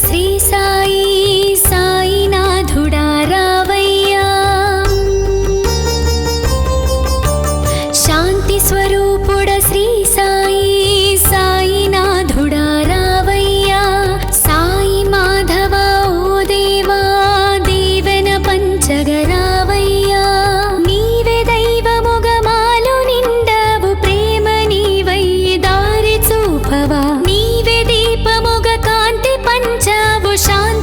శ్రీ సాయి సాయినాథుడా రావయ్యా, శాంతి స్వరూపుడ శ్రీ సాయి సాయినాథుడా రావయ్యా, సాయి మాధవ ఓ దేవా దీవెన పంచగరావయ్యా, నీవే దైవముగమాలు నిండవు ప్రేమ నీవై దారి చూపవా, నీవే దీపముగ కాంతి పంచావు శాంతి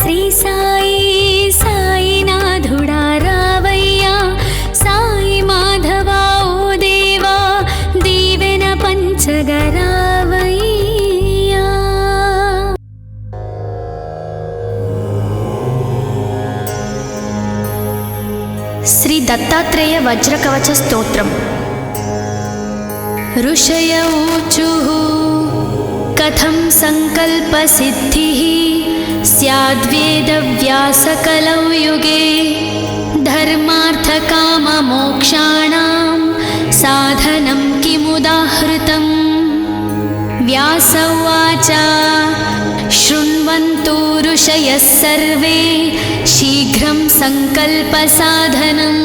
శ్రీ సాయి సాయినాథుడా రావయ్యా, సాయి మాధవా ఓ దేవా దీవెన పంచగరావయ్యా. శ్రీ దత్తాత్రేయ వజ్రకవచ స్తోత్రం. ఋషయ ఊచుః కథం సంకల్పసిద్ధిః స్యాద్వేదవ్యాసకలౌ యుగే ధర్మార్థకామమోక్షాణాం సాధనం కిముదాహృతం. వ్యాస ఉవాచ శృణ్వంతు ఋషయः సర్వే శీఘ్రం సంకల్పసాధనం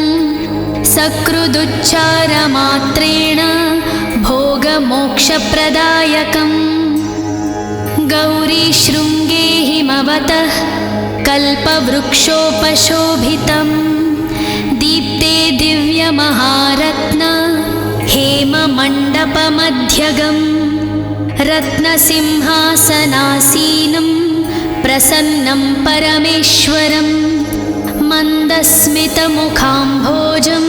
సకృదుచ్చారమాత్రేణ భోగమోక్షప్రదాయకం. గౌరీ శృంగే హిమవతః కల్పవృక్షోపశోభితం దీప్తే దివ్యమహారత్న హేమమండపమధ్యగం రత్నసింహాసనాసీనం ప్రసన్నం పరమేశ్వరం మందస్మితముఖాంభోజం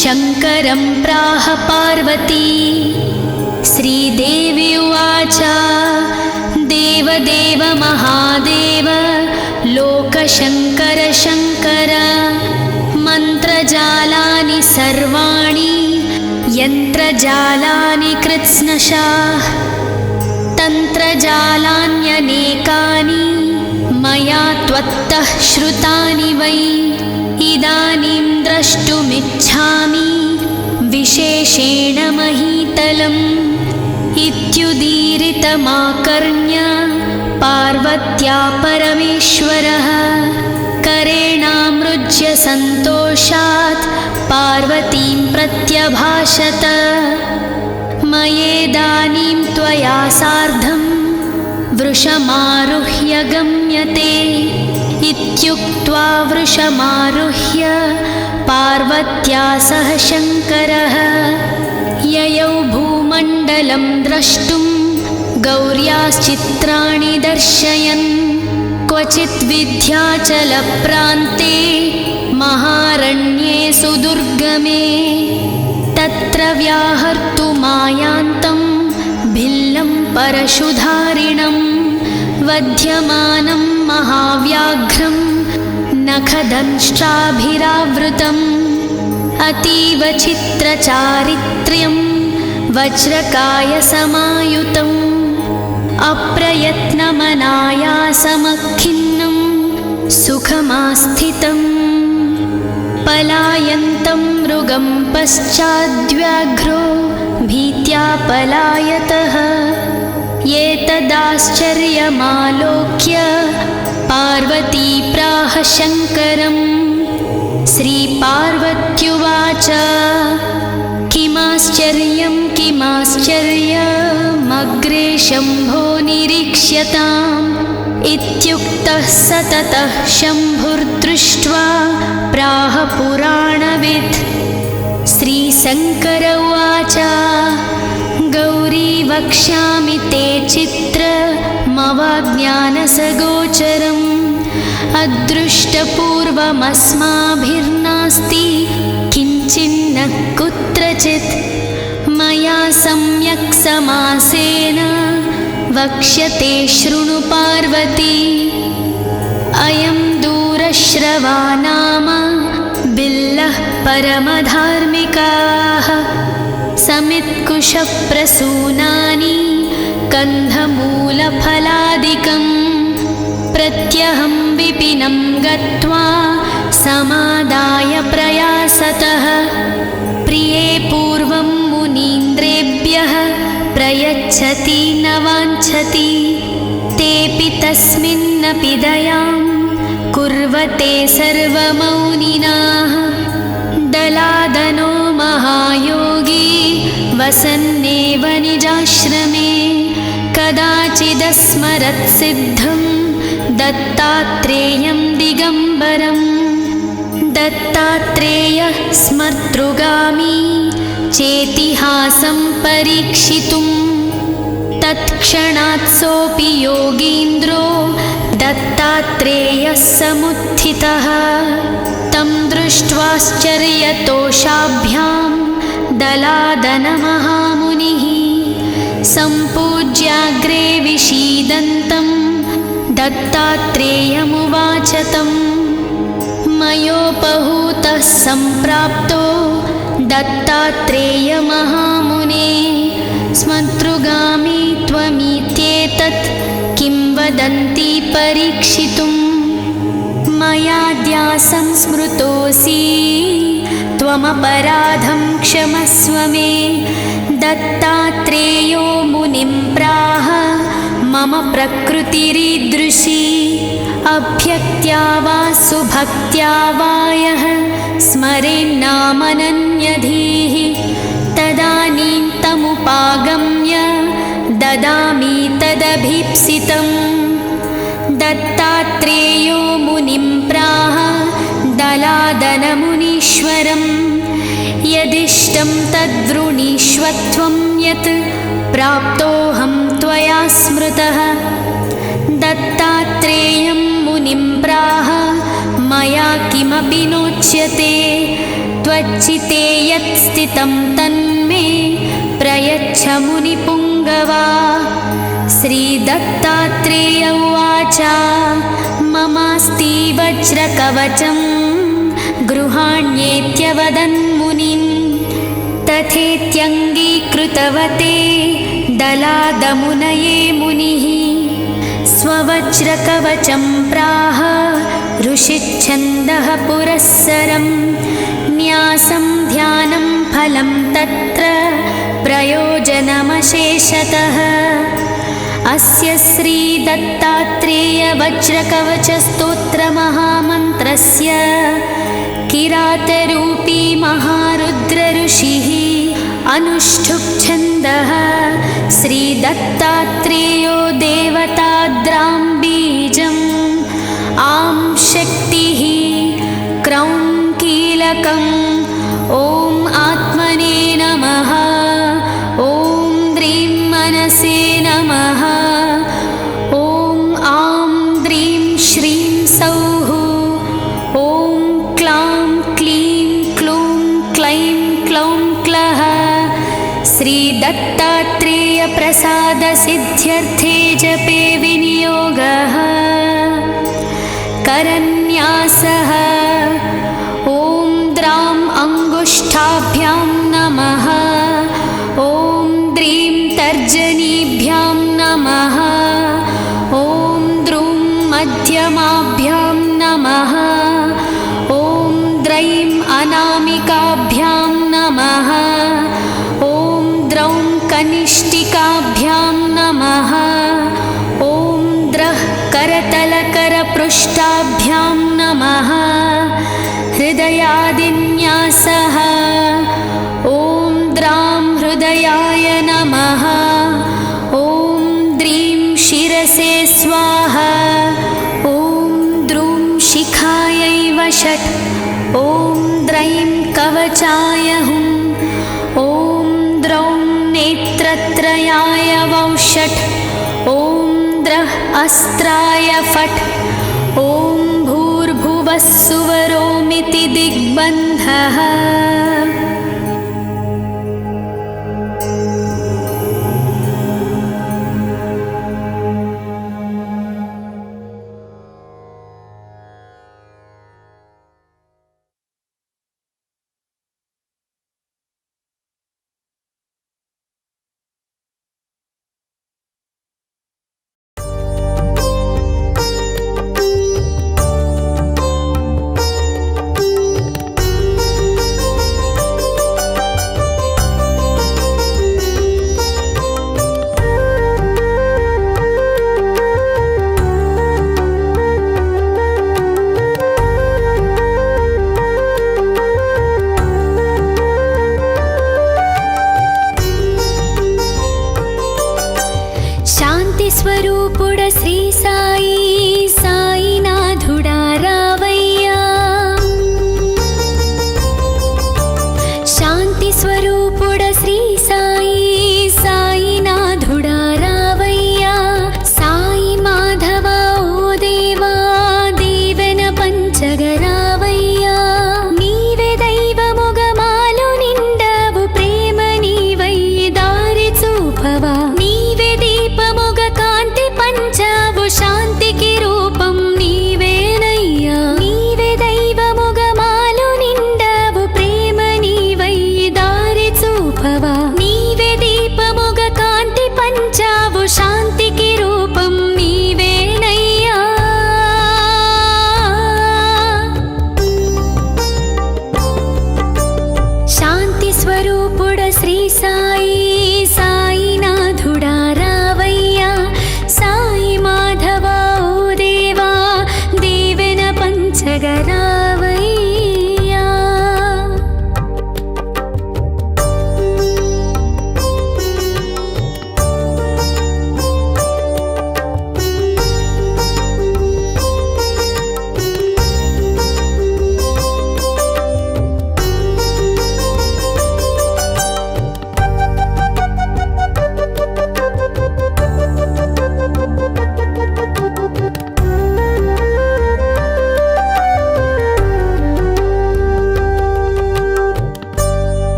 శంకరం ప్రాహ పార్వతీ. శ్రీదేవి ఉవాచ దేవదేవ మహాదేవ లోకశంకర శంకర మంత్రజాలాని సర్వాణి యంత్రజాలాని కృత్స్నశాః తంత్రజాలాన్యనేకాని మయా త్వత్తః శ్రుతాని వై ఇదానీం ద్రష్టుమిచ్ఛామి విశేషేణ మహీతలం. ఇత్యుదీరితమాకర్ణ్య పార్వత్యా పరమేశ్వరః కరేణామృజ్య సంతోషాత్ పార్వతీం ప్రత్యభాషత. మయేదానీం త్వయా సార్ధం వృషమారుహ్య గమ్యతే ఇత్యుక్త్వా వృషమారుహ్య పార్వత్యా సహ శంకరః యయౌ భూమండలం ద్రష్టుం గౌర్యాశ్చిత్రాణి దర్శయన్ క్వచిత్ వింధ్యాచల ప్రాంతే మహారణ్యే సుదుర్గమే తత్ర వ్యాహర్తుమాయాంతం భిల్లం పరశుధారిణం వధ్యమానం మహావ్యాఘ్రం నఖదంష్ట్రాభిరావృతం అతీవ చిత్రచారిత్ర్యం వజ్రకాయ సమాయుతం అప్రయత్నమనాయాసమఖిన్నం సుఖమాస్థితం పలాయంతం మృగం పశ్చాద్వ్యాఘ్రో భీత్యా పలాయతః ఏతదాశ్చర్యమాలోక్య పార్వతీ ప్రాహ శంకరం. శ్రీపార్వత్యువాచ కిమాశ్చర్యం కిమాశ్చర్యమగ్రే శంభో నిరీక్ష్యతాం ఇత్యుక్తః సతతః శంభుర్దృష్ట్వా ప్రాహ పురాణవిద్. శ్రీశంకర ఉవాచ గౌరీ వక్ష్యామి తే చిత్రమవాజ్ఞానసగోచరం అదృష్టపూర్వమస్మాభిర్నాస్తి కించిన్న కుత్రచిత్ మయా సమ్యక్ సమాసేన వక్ష్యతే శృణు పార్వతీ. అయం దూరశ్రవా నామ బిల్లః పరమధార్మికాః సమిత్కుశ ప్రసూనాని కంధమూలఫలాదికం ప్రత్యహం విపినం గత్వా సమాదాయ ప్రయాసతః ప్రియే పూర్వం మునీంద్రేభ్యః ప్రయచ్చతి న వాంఛతి తేపి తస్మిన్నపి దయాం కుర్వతే సర్వమౌనినాః. దలాదనో మహాయోగి వసన్నేవ నిజాశ్రమే కదాచిదస్మరత్ సిద్ధం దత్తాత్రేయం దిగంబరం. దత్తాత్రేయః స్మర్తృగామి చేతిహాసం పరీక్షితుం తత్క్షణాత్ సోపి యోగీంద్రో దత్తాత్రేయ देवः समुत्थितः तं दृष्ट्वाश्चर्यतोषाभ्यां दलादनमहामुनिः सम्पूज्याग्रे विषीदन्तं दत्तात्रेयमुवाच तं मयोपहूतः सम्प्राप्तो दत्तात्रेयमहामुने स्मतृगामी त्वमित्येतत् किं वदन्ति परीक्षितुं मयाद्यासं स्मृतोऽसि त्वमपराधं क्षमस्व मे दत्तात्रेयो मुनिं प्राह मम प्रकृतिरीदृशी अभ्यक्त्या वा सुभक्त्या वा यः स्मरेन्नामनन्यधीः तदानीं तमुपागम्य ददामि तदभीप्सितं दत्तात्रेयो मुनिं प्राह दलादनमुनीश्वरं यदिष्टं तद्वृणीष्वत्वं यत् प्राप्तोऽहं त्वया स्मृतः दत्तात्रेयं मुनिं प्राह मया किमपि नोच्यते त्वच्चिते यत् स्थितं तन्मे प्रयच्छ मुनिपुङ्गवा श्रीदत्तात्रेय उवाच ममास्ति वज्रकवचं गृहाण्येत्यवदन्मुनिं तथेत्यङ्गीकृतवते दलादमुनये मुनिः स्ववज्रकवचं प्राह ऋषिच्छन्दः पुरःसरं न्यासं ध्यानं फलं तत्र प्रयोजनमशेषतः अस्य श्रीदत्तात्रेयवज्रकवचस्तोत्रमहामन्त्रस्य किरातरूपी महारुद्रऋषिः अनुष्ठुप् श्रीदत्तात्रेयो देवताद्रां बीजम् आं शक्तिः क्रौं कीलकम् ॐ आत्मने नमः ॐ द्रीं मनसे नमः ॐ आं द्रीं श्रीं सौः ॐ क्लां क्लीं क्लूं क्लैं क्लौं क्लः श्रीदत्तात्रेयप्रसादसिद्ध्यर्थे जपे विनियोगः करन्यासः ॐ द्रां अङ्गुष्ठाभ्यां नमः ॐ द्रीं तर्जनीभ्यां नमः ॐ द्रूं मध्यमाभ्यां नमः ॐ द्रैं अनामिकाभ्यां नमः ॐ द्रौं कनिष्ठिकाभ्यां नमः ॐ द्रः करतलकरपृष्ठाभ्यां नमः हृदयादिन्यासः ॐ द्रां हृदयाय नमः ॐ द्रीं शिरसे स्वाहा ॐ द्रूं शिखायै वषट् ॐ द्रैं कवचाय हुं ॐ द्रौं नेत्रत्रयाय वौषट् ॐ द्रः अस्त्राय फट् ॐ भूर्भुवः सुवरोमिति दिग्बन्धः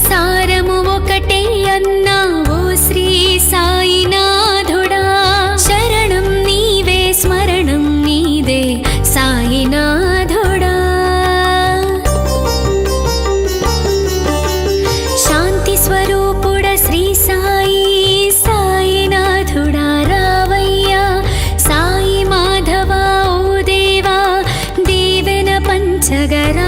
సారము ఒకటే అన్నా ఓ శ్రీ సాయినాథుడా శరణం నీవే స్మరణం నీదే సాయినాథుడా శాంతి స్వరూపుడ శ్రీ సాయి సాయినాథుడా రావయ్యా సాయి మాధవా ఓ దేవా దీవెన పంచగరావయ్యా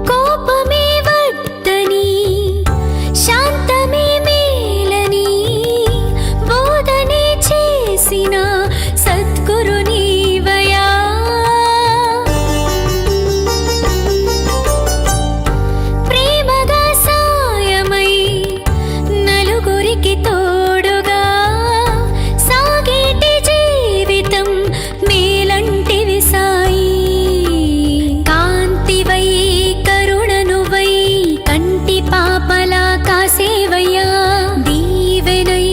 కోపమే వద్దని శాంతమే మేలని బోధనే చేసిన సద్గురు నీవయా ప్రేమగా సాయమై నలుగురికి తోడుగా సాగేటి జీవితం మేలంటివి సాయి కాంతివై కరుణనువై కంటి పాపలా కాసేవయ్యా దీవెనై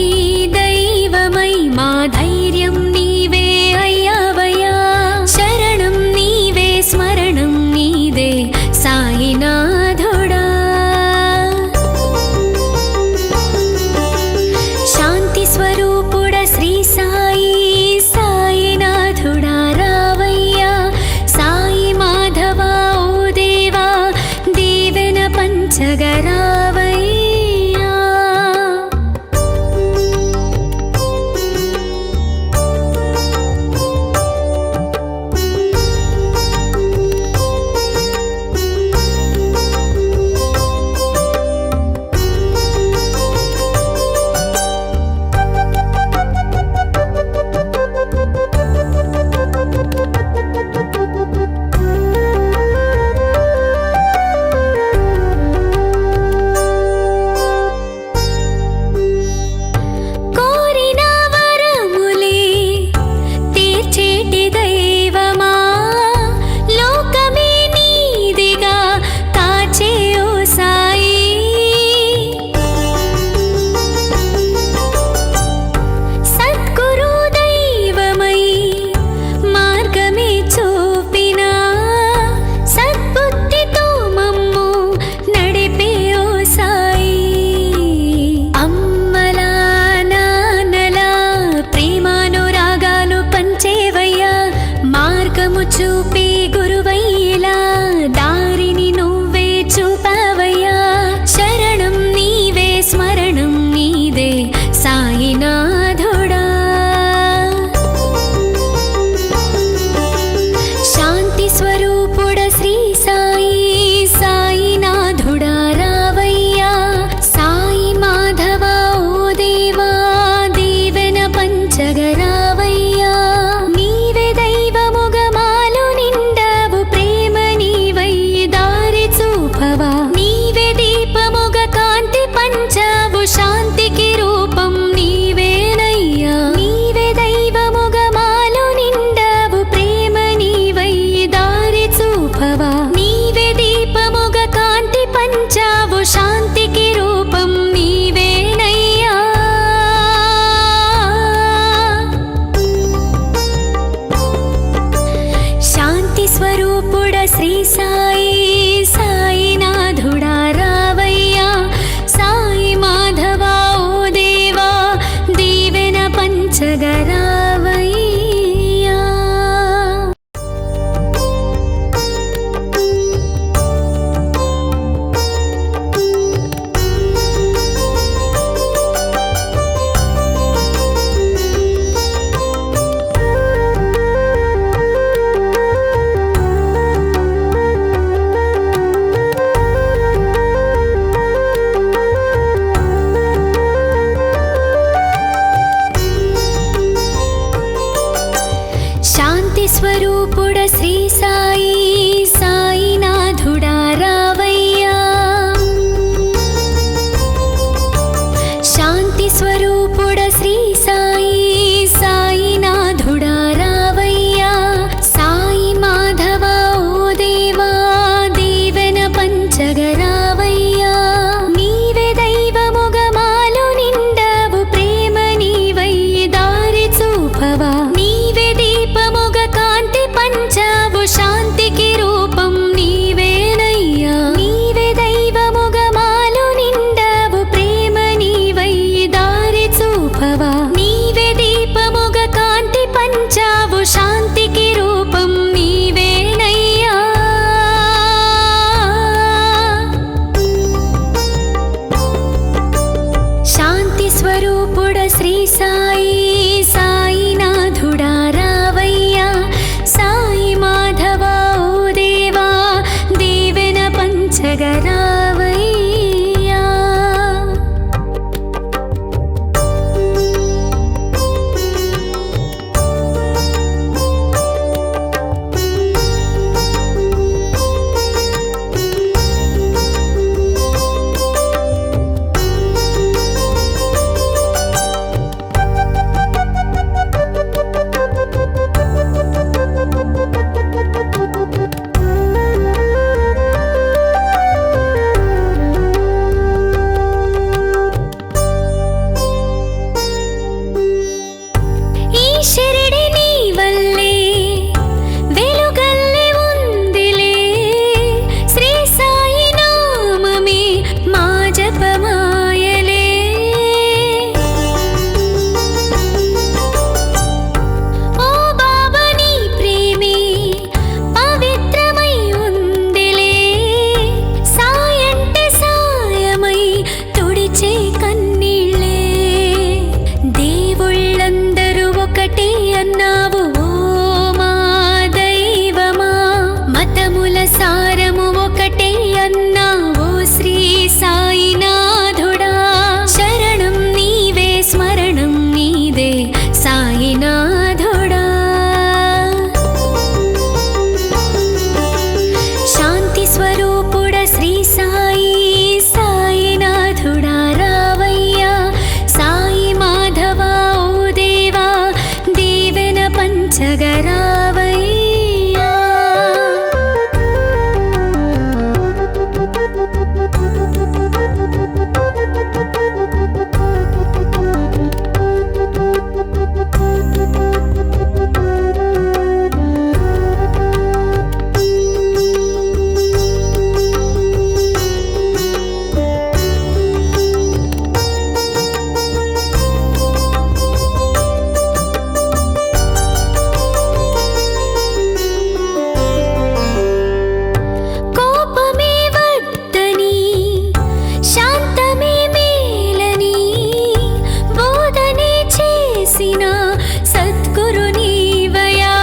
దైవమై మా ధైర్యం నీవే అయ్యావయ్యా శరణం నీవే స్మరణం నీదే సాయినాథుడా శాంతి స్వరూపుడ శ్రీ సాయి సాయినాథుడా రావయ్యా సాయి మాధవా ఓ దేవా దీవెన పంచగరావయ్యా పంచగరావయ్యా. శిరిడి నీ వల్లే వెలుగల్లే ఉందిలే, శ్రీ సాయి నామమే మా జపమాయలే. ఓ బాబా నీ ప్రేమే పవిత్రమై ఉందిలే, సాయంటే సాయమై తుడిచే కన్నీళ్ళే. దేవుళ్ళందరూ ఒకటే అన్నావు ఓ మా దైవమా, మతముల సారము ఒకటే అన్నావు శ్రీ సాయినాథుడా. శరణం నీవే స్మరణం నీదే సాయినాథుడా. శాంతి స్వరూపుడ శ్రీ సాయి సాయినాథుడా రావయ్యా. సాయి మాధవా ఓ దేవా దీవెన పంచగరావయ్యా. కోపమే వద్దని శాంతమే మేలని బోధనే చేసిన సద్గురు నీవయా.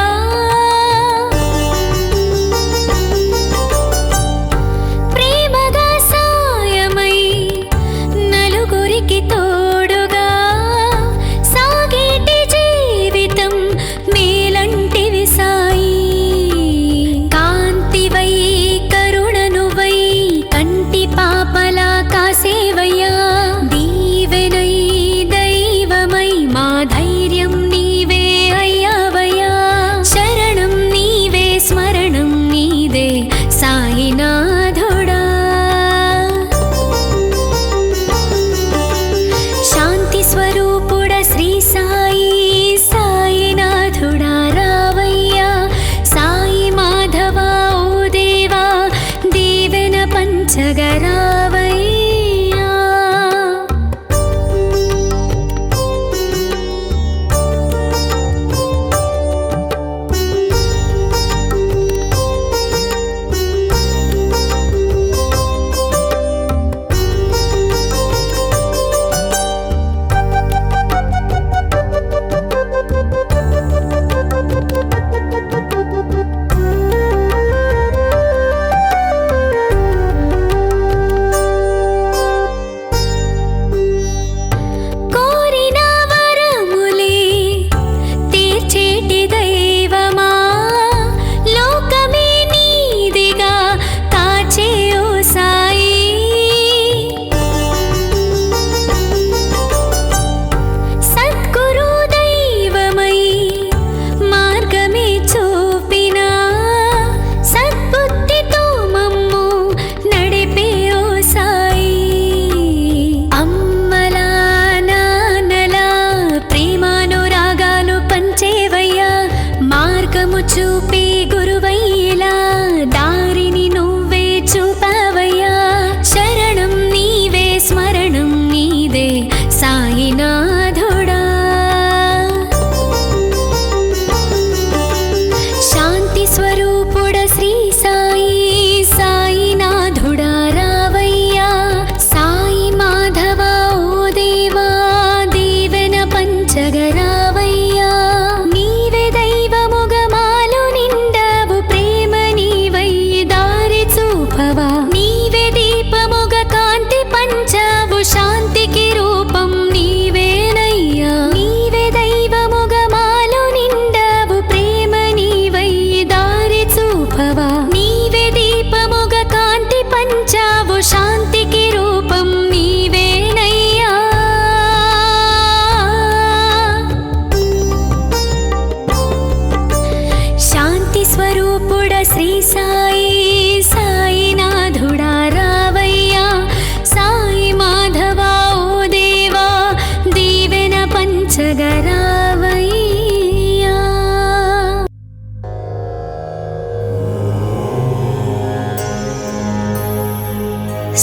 ప్రేమగా సాయమై నలుగురికి తోడుగా సాగేటి జీవితం మేలంటివి సాయి. కాంతివై కరుణనువై కంటి పాపలా కాసేవయ్యా. దీవెనై దైవమై మా ధైర్యం నీవే అయ్యావయ్యా. శరణం నీవే స్మరణం నీదే సాయినాథుడా. శాంతి స్వరూపుడ శ్రీ సాయి సాయినాథుడా రావయ్యా. సాయి మాధవా ఓ దేవా దీవెన పంచగరావయ్యా.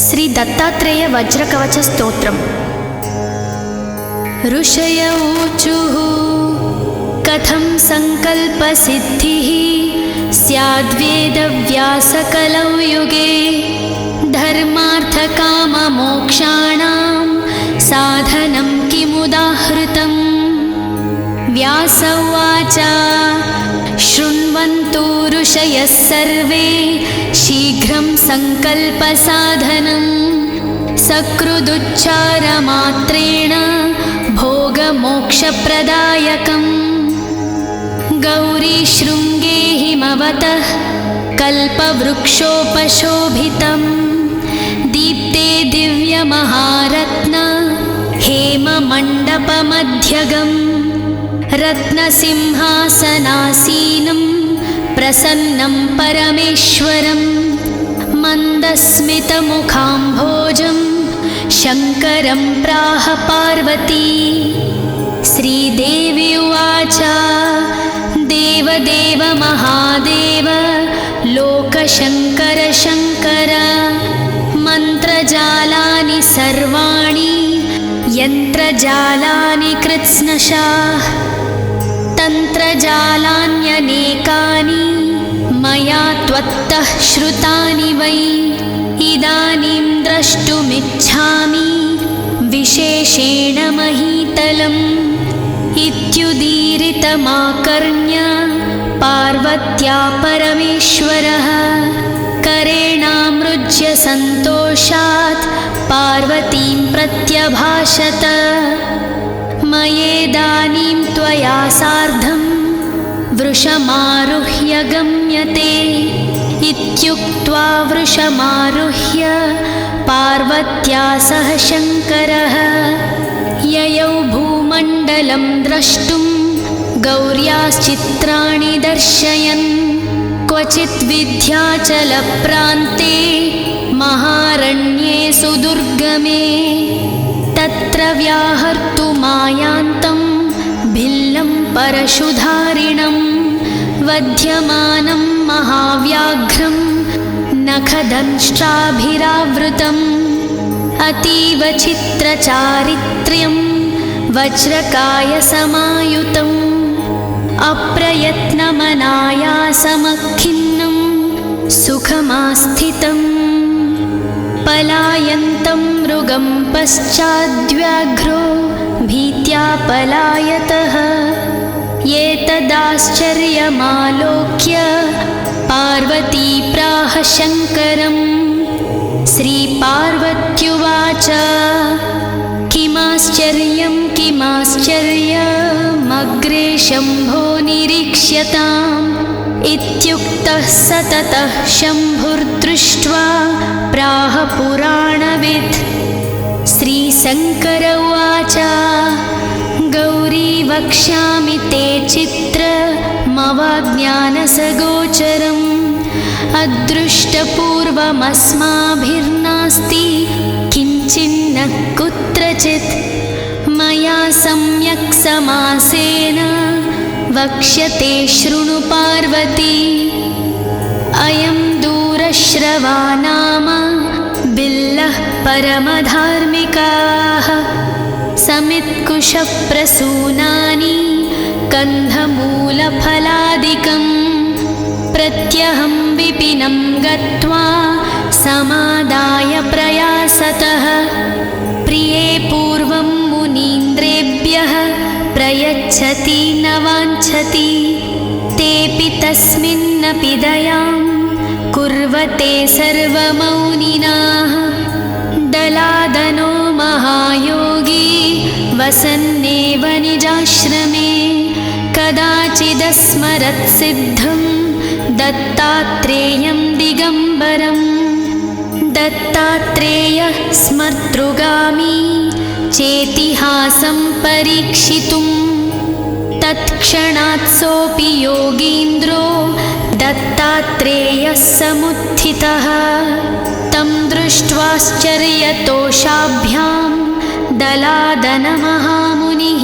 శ్రీ దత్తాత్రేయ వజ్రకవచ స్తోత్రం. ఋషయ ఊచుః కథం సంకల్పసిద్ధిః స్యాద్వేదవ్యాసకలౌ యుగే ధర్మార్థకామమోక్షాణాం సాధనం కిముదాహృతం. వ్యాస ఉవాచ శృణ్వంతు ఋషయః సర్వే శీఘ్రం సంకల్పసాధనం సకృదుచ్చారమాత్రేణ భోగమోక్షప్రదాయకం. గౌరీశృంగే హిమవతః కల్పవృక్షోపశోభితం దీప్తే దివ్యమహారత్న హేమమండపమధ్యగం రత్నసింహాసనాసీనం ప్రసన్నం పరమేశ్వరం మందస్మితముఖాంభోజం శంకరం ప్రాహ పార్వతీ. శ్రీదేవి ఉవాచ దేవదేవ మహాదేవ లోకశంకర శంకర మంత్రజాలాని సర్వాణి యంత్రజాలాని కృత్స్నశాః తంత్రజాలాన్యనేకాని మయా త్వత్తః శ్రుతాని వై ఇదానీం ద్రష్టుమిచ్ఛామి విశేషేణ మహీతలం. ఇత్యుదీరితమాకర్ణ్య పార్వత్యా పరమేశ్వరః కరేణామృజ్య సంతోషాత్ పార్వతీం ప్రత్యభాషత. మయేదానీం త్వయా సార్ధం వృషమారుహ్య గమ్యతే ఇత్యుక్త్వా వృషమారుహ్య పార్వత్యా సహ శంకరః యయౌ భూమండలం ద్రష్టుం గౌర్యాశ్చిత్రాణి దర్శయన్ క్వచిత్ వింధ్యాచలప్రాంతే మహారణ్యే సుదుర్గమే తత్ర వ్యాహర్తుమాయాంతం భిల్లం పరశుధారిణం వధ్యమానం మహావ్యాఘ్రం నఖదంష్ట్రాభిరావృతం అతీవ చిత్రచారిత్ర్యం వజ్రకాయ సమాయుతం అప్రయత్నమనాయాసమఖిన్నం సుఖమాస్థితం పలాయంతం మృగం పశ్చాద్వ్యాఘ్రో భీత్యా పలాయతః ఏతదాశ్చర్యమాలోక్య పార్వతీ ప్రాహ శంకరం. శ్రీపార్వత్యువాచ కిమాశ్చర్యం కిమాశ్చర్యమగ్రే శంభో నిరీక్ష్యతాం ఇత్యుక్తః సతతః శంభుర్దృష్ట్వా ప్రాహ పురాణవిద్. శ్రీశంకర ఉవాచ గౌరీ వక్ష్యామి తే చిత్రమవాజ్ఞానసగోచరం అదృష్టపూర్వమస్మాభిర్నాస్తి కించిన్న కుత్రచిత్ మయా సమ్యక్ సమాసేన వక్ష్యతే శృణు పార్వతీ. అయం దూరశ్రవా నామ బిల్లః పరమధార్మికాః సమిత్కుశః ప్రసూనాని కంధమూలఫలాదికం ప్రత్యహం విపినం గత్వా సమాదాయ ప్రయాసతః ప్రియే పూర్వం మునీంద్రేభ్యః ప్రయచ్చతి న వాంఛతి తేపి తస్మిన్నపి దయాం కుర్వతే సర్వమౌనినాః. దలాదనో మహాయోగి వసన్నేవ నిజాశ్రమే కదాచిదస్మరత్ సిద్ధం దత్తాత్రేయం దిగంబరం. దత్తాత్రేయః స్మర్తృగామి చేతిహాసం పరీక్షితుం తత్క్షణాత్ సోపి యోగీంద్రో దత్తాత్రేయः సముత్థితः. తం దృష్ట్వాశ్చర్యతోషాభ్యాం దలాదనమహామునిః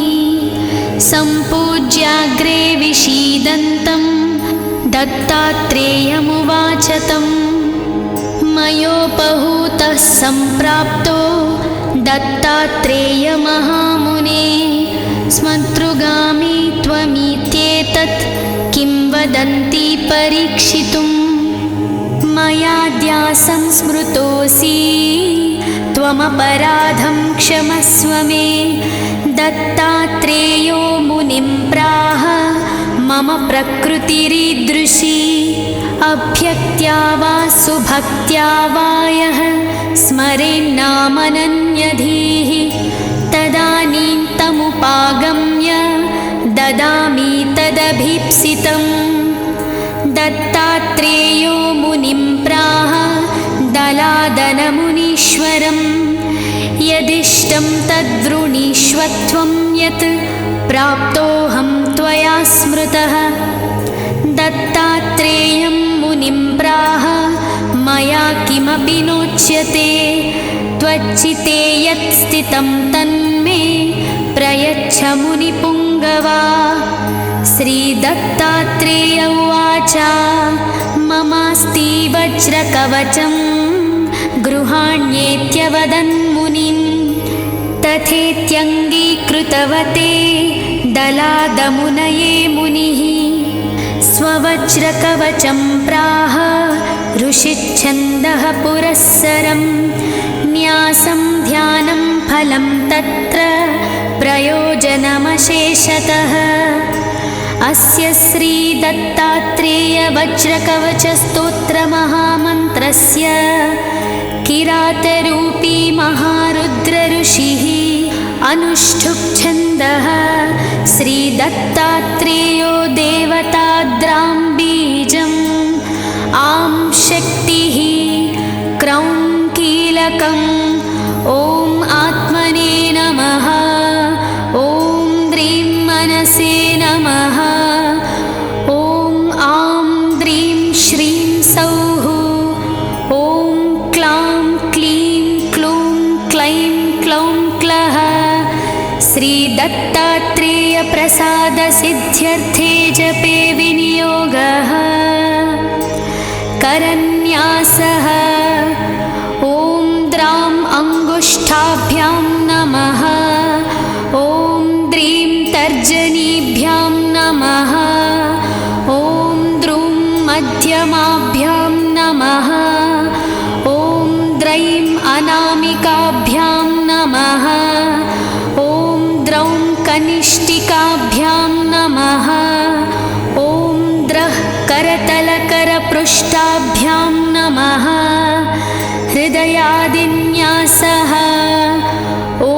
సంపూజ్యాగ్రే విషీదంతం దత్తాత్రేయమువాచ తం మయోపహూత ततः सम्प्राप्तो दत्तात्रेयमहामुने स्मतृगामी त्वमित्येतत् किं वदन्ति परीक्षितुम् मयाद्यासं स्मृतोऽसि त्वमपराधं क्षमस्व मे दत्तात्रेयो मुनिं प्राह मम प्रकृतिरीदृशी अभ्यक्त्या वा सुभक्त्या वा यः स्मरेन्नामनन्यधीः तदानीं तमुपागम्य ददामि तदभीप्सितम् दत्तात्रेयो मुनिं प्राह दलादनमुनीश्वरम् यदिष्टं तद्वृणीष्वत्वं यत् प्राप्तोऽहं त्वया स्मृतः दत्तात्रेयं मुनिं प्राह मया किमपि नोच्यते त्वच्चिते यत् स्थितं तन्मे प्रयच्छ मुनिपुङ्गवा श्रीदत्तात्रेय उवाच ममास्ति वज्रकवचं गृहाण्येत्यवदन्मुनिं तथेत्यङ्गीकृतवते दलादमुनये मुनिः स्ववज्रकवचं प्राह ऋषिच्छन्दः पुरःसरं न्यासं ध्यानं फलं तत्र प्रयोजनमशेषतः अस्य श्रीदत्तात्रेयवज्रकवचस्तोत्रमहामन्त्रस्य किरातरूपी महारुद्रऋषिः अनुष्ठुप्-छन्दः श्रीदत्तात्रेयो देवताद्रां बीजम् आं शक्तिः क्रौं कीलकम् ॐ आत्मने नमः ॐ द्रीं मनसे नमः ॐ आं द्रीं श्रीं सौः ॐ क्लां क्लीं क्लूं क्लैं क्लौं क्लः श्रीदत्तात्रेयप्रसादसिद्ध्यर्थे जपे विनियोगः करन्यासः ॐ द्रां अङ्गुष्ठाभ्यां नमः ॐ द्रीं तर्जनीभ्यां नमः ॐ द्रूं मध्यमाभ्यां नमः ॐ द्रैं अनामिकाभ्यां नमः ॐ द्रौं कनिष्ठिकाभ्यां नमः ॐ द्रः करतलकरपृष्ठाभ्यां नमः हृदयादिन्यासः ॐ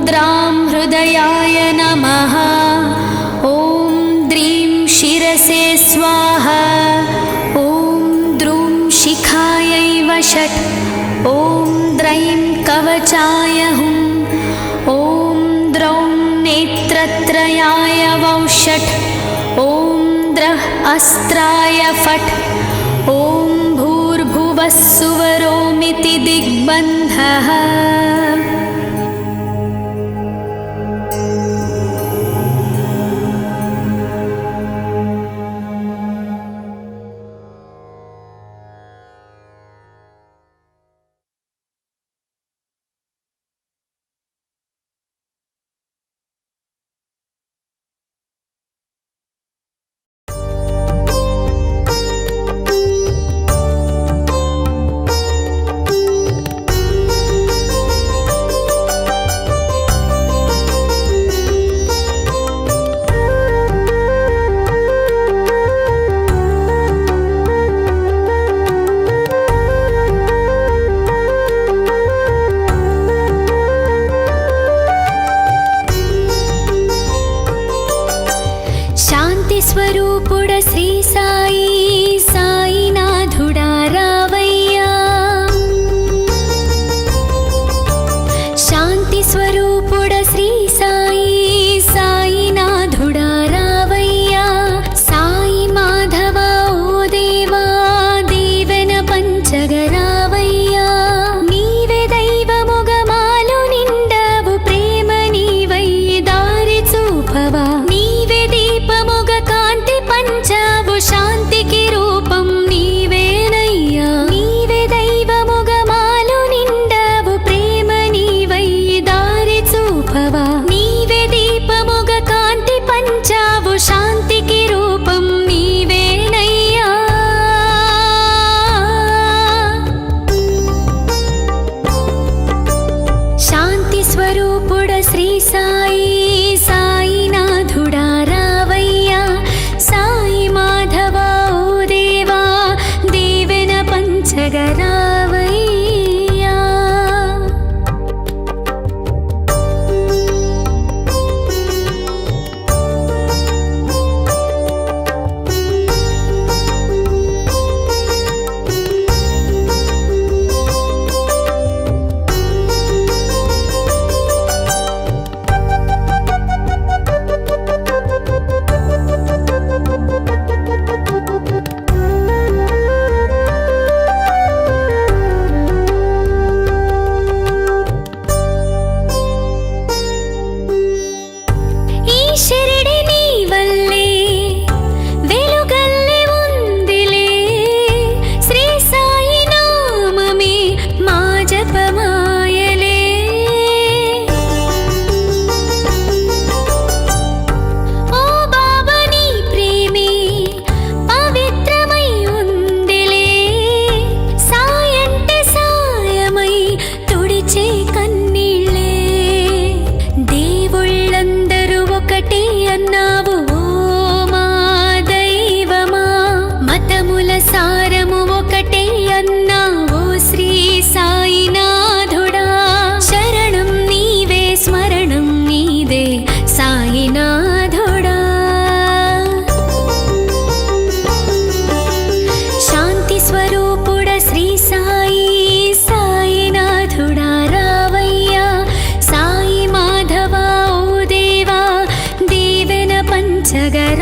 द्रां हृदयाय नमः ॐ द्रीं शिरसे स्वाहा ॐ द्रूं शिखायै वषट् ॐ द्रैं कवचाय हुं ॐ द्रौं नेत्रत्रयाय वौषट् ॐ द्रः अस्त्राय फट् ॐ भूर्भुवः सुवरोमिति दिग्बन्धः స్వరూపుడ శ్రీ సాయి సాయినాథుడా రావయ్యా సాయి మాధవా ఓ దేవా దీవెన పంచగరావయ్యా. సారము ఒకటే అన్నావో శ్రీ సాయినాథుడా శరణం నీవే స్మరణం నీదే సాయినాథుడా. శాంతి స్వరూపుడ శ్రీ సాయి సాయినాథుడా రావయ్యా సాయి మాధవా ఓ దేవా దీవెన పంచగరావయ్యా.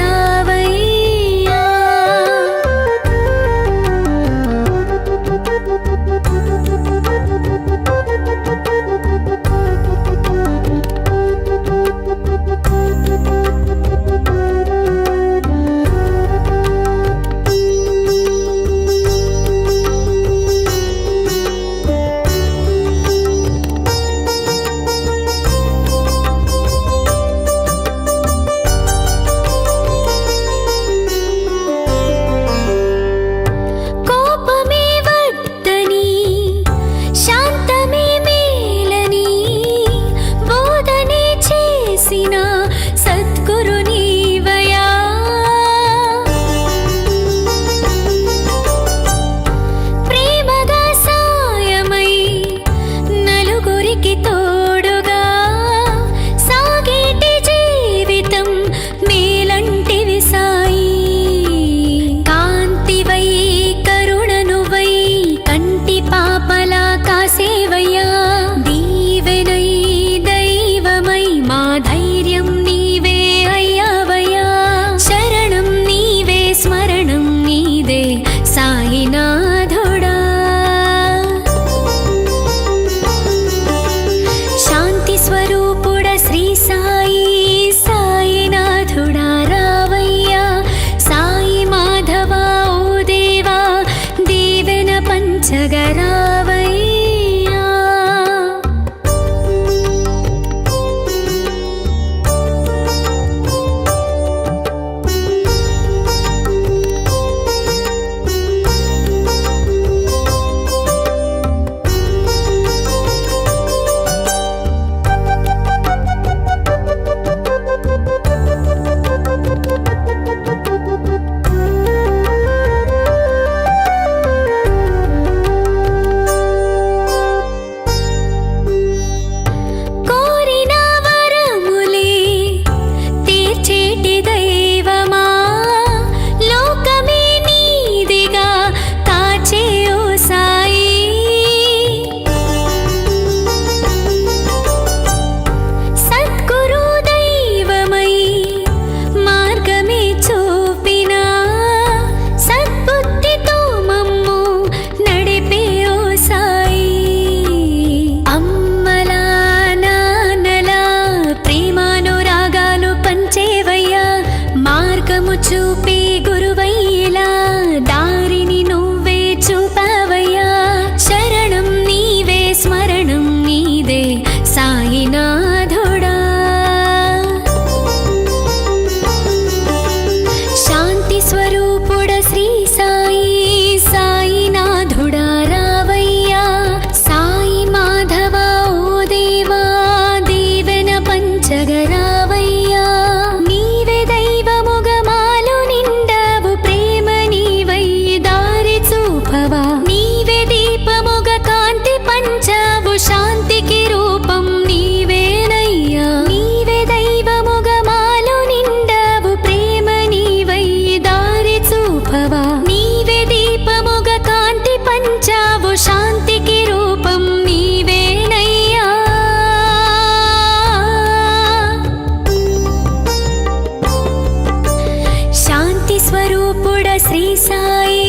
సాయినాథుడా శాంతి స్వరూపుడ శ్రీ సాయి సాయినాథుడా రావయ్యా సాయి మాధవా ఓ దేవా దీవెన పంచగరావయ్యా. వచ్చావు శాంతికి రూపం నీవేనయ్యా. శాంతి స్వరూపుడ శ్రీ సాయి